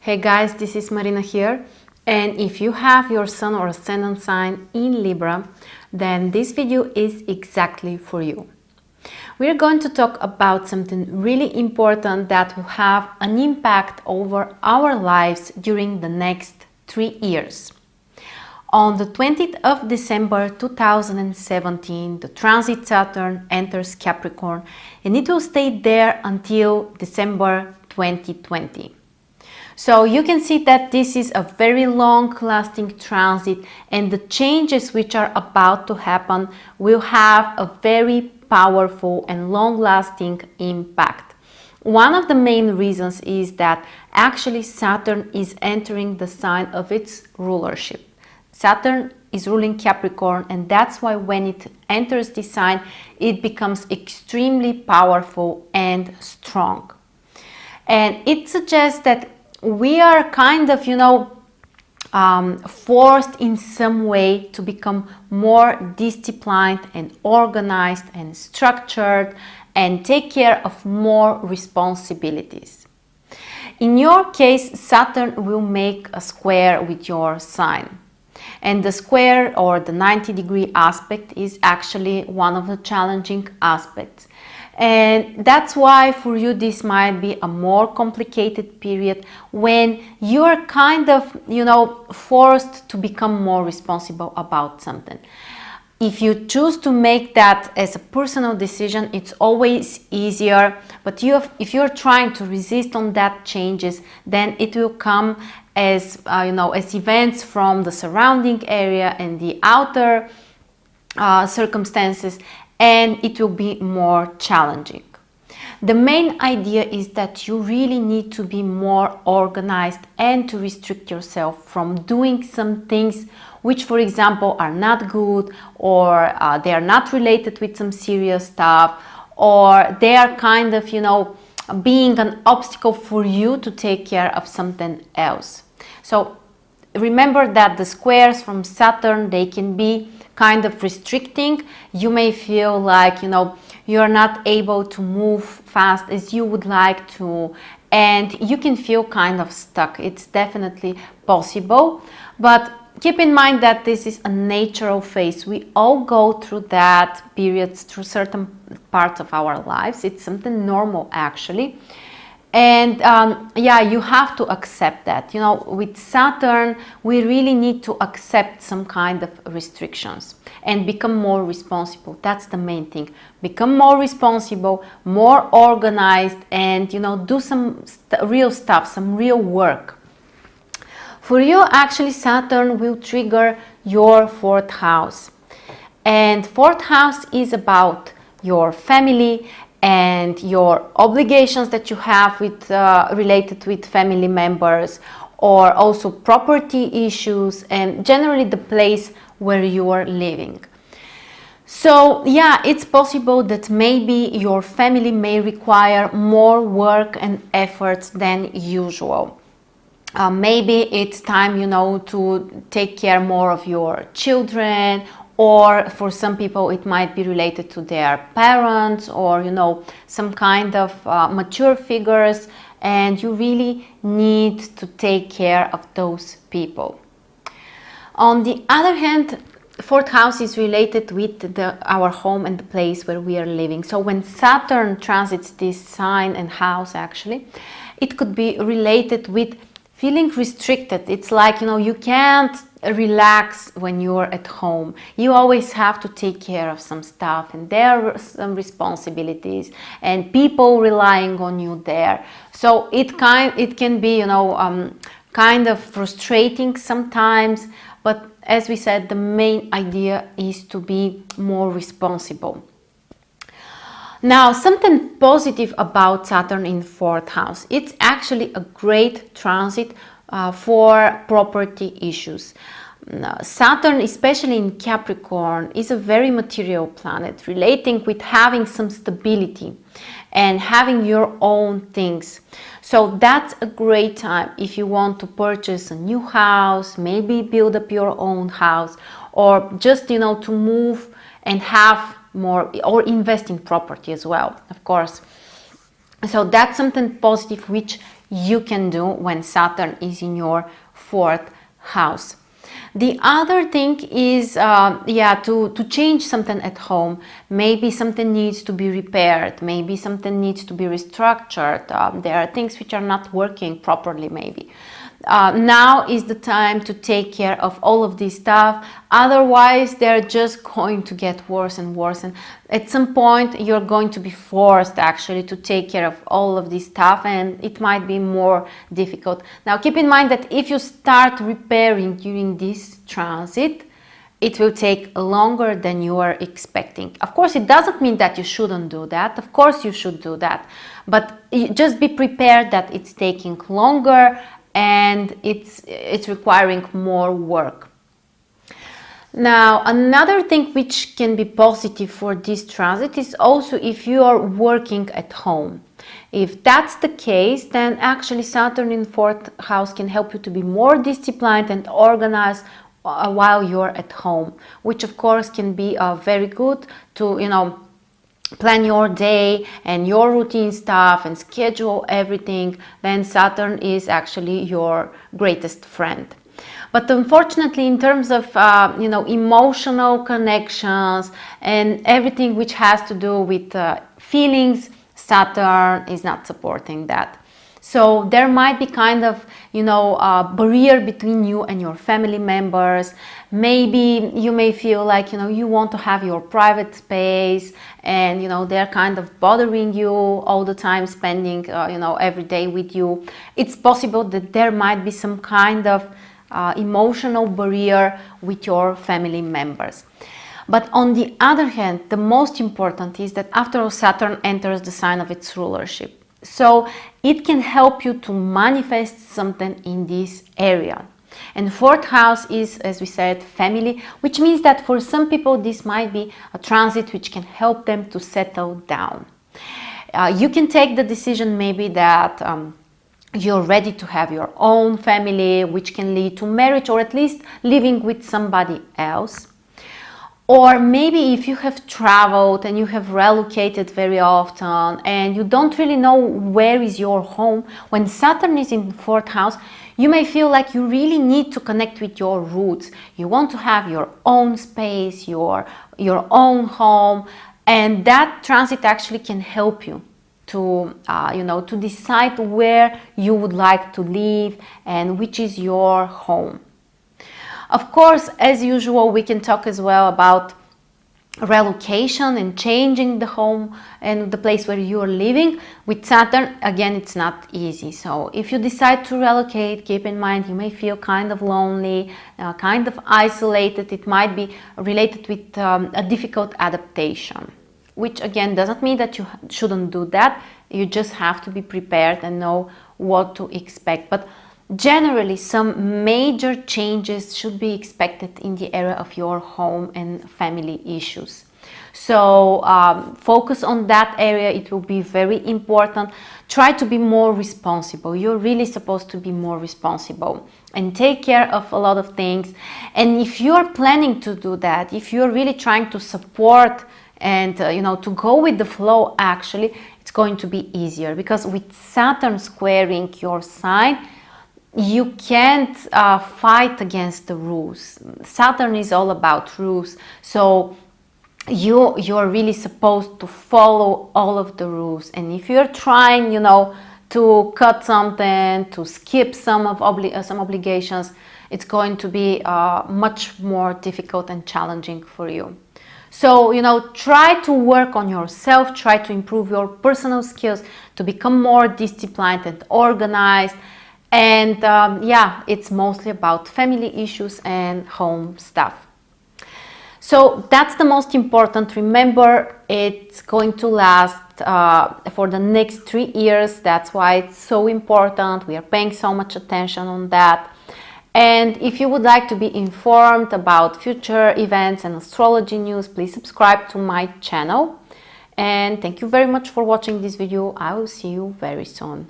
Hey guys, this is Marina here, and if you have your sun or ascendant sign in Libra, then this video is exactly for you. We're going to talk about something really important that will have an impact over our lives during the next 3 years. On the 20th of December 2017, the transit Saturn enters Capricorn and it will stay there until December 2020. So you can see that this is a very long-lasting transit, and the changes which are about to happen will have a very powerful and long-lasting impact. One of the main reasons is that actually Saturn is entering the sign of its rulership. Saturn is ruling Capricorn, and that's why when it enters this sign, it becomes extremely powerful and strong. And it suggests that we are kind of, forced in some way to become more disciplined and organized and structured and take care of more responsibilities. In your case, Saturn will make a square with your sign. And the square or the 90-degree aspect is actually one of the challenging aspects. And that's why for you this might be a more complicated period when you're kind of, forced to become more responsible about something. If you choose to make that as a personal decision, it's always easier. But if you're trying to resist on that changes, then it will come as as events from the surrounding area and the outer circumstances, and it will be more challenging. The main idea is that you really need to be more organized and to restrict yourself from doing some things which, for example, are not good, or they are not related with some serious stuff, or they are kind of, being an obstacle for you to take care of something else. So remember that the squares from Saturn, they can be kind of restricting. You may feel like, you're not able to move fast as you would like to, and you can feel kind of stuck. It's definitely possible, but keep in mind that this is a natural phase. We all go through that periods, through certain parts of our lives. It's something normal actually. And you have to accept that. With Saturn, we really need to accept some kind of restrictions and become more responsible. That's the main thing. Become more responsible, more organized, and do some real stuff, some real work. For you, actually, Saturn will trigger your 4th house. And 4th house is about your family and your obligations that you have with related with family members, or also property issues, and generally the place where you are living. So it's possible that maybe your family may require more work and efforts than usual. Maybe it's time, to take care more of your children, or for some people it might be related to their parents, or some kind of mature figures, and you really need to take care of those people. On the other hand, 4th house is related with our home and the place where we are living. So when Saturn transits this sign and house, actually, it could be related with feeling restricted. It's like, you can't relax when you're at home. You always have to take care of some stuff, and there are some responsibilities and people relying on you there. So it can be, kind of frustrating sometimes, but as we said, the main idea is to be more responsible. Now, something positive about Saturn in 4th house. It's actually a great transit for property issues. Saturn, especially in Capricorn, is a very material planet, relating with having some stability and having your own things. So that's a great time if you want to purchase a new house, maybe build up your own house, or just, to move and have more, or invest in property as well, of course. So that's something positive which you can do when Saturn is in your fourth house. The other thing is, to change something at home. Maybe something needs to be repaired. Maybe something needs to be restructured. There are things which are not working properly, maybe. Now is the time to take care of all of this stuff. Otherwise, they're just going to get worse and worse. And at some point, you're going to be forced actually to take care of all of this stuff, and it might be more difficult. Now, keep in mind that if you start repairing during this transit, it will take longer than you are expecting. Of course, it doesn't mean that you shouldn't do that. Of course, you should do that. But just be prepared that it's taking longer and it's requiring more work. Now, another thing which can be positive for this transit is also if you are working at home. If that's the case, then actually Saturn in fourth house can help you to be more disciplined and organized while you're at home, which of course can be very good to, plan your day and your routine stuff and schedule everything. Then Saturn is actually your greatest friend. But unfortunately, in terms of emotional connections and everything which has to do with feelings, Saturn is not supporting that. So there might be kind of, a barrier between you and your family members. Maybe you may feel like, you want to have your private space and, they're kind of bothering you all the time, spending, every day with you. It's possible that there might be some kind of emotional barrier with your family members. But on the other hand, the most important is that after all, Saturn enters the sign of its rulership. So it can help you to manifest something in this area. And fourth house is, as we said, family, which means that for some people this might be a transit which can help them to settle down. You can take the decision maybe that you're ready to have your own family, which can lead to marriage or at least living with somebody else. Or maybe if you have traveled and you have relocated very often and you don't really know where is your home, when Saturn is in fourth house, you may feel like you really need to connect with your roots. You want to have your own space, your own home, and that transit actually can help you to to decide where you would like to live and which is your home. Of course, as usual, we can talk as well about relocation and changing the home and the place where you are living. With Saturn, again, it's not easy. So if you decide to relocate, keep in mind you may feel kind of lonely, kind of isolated. It might be related with a difficult adaptation, which again doesn't mean that you shouldn't do that. You just have to be prepared and know what to expect. But generally, some major changes should be expected in the area of your home and family issues. So focus on that area. It will be very important. Try to be more responsible. You're really supposed to be more responsible and take care of a lot of things. And if you're planning to do that, if you're really trying to support and to go with the flow, actually, it's going to be easier, because with Saturn squaring your sign, you can't fight against the rules. Saturn is all about rules, so you're really supposed to follow all of the rules. And if you're trying, to cut something, to skip some obligations, it's going to be much more difficult and challenging for you. So, try to work on yourself, try to improve your personal skills to become more disciplined and organized. And it's mostly about family issues and home stuff. So that's the most important. Remember, it's going to last for the next 3 years. That's why it's so important. We are paying so much attention on that. And if you would like to be informed about future events and astrology news, please subscribe to my channel. And thank you very much for watching this video. I will see you very soon.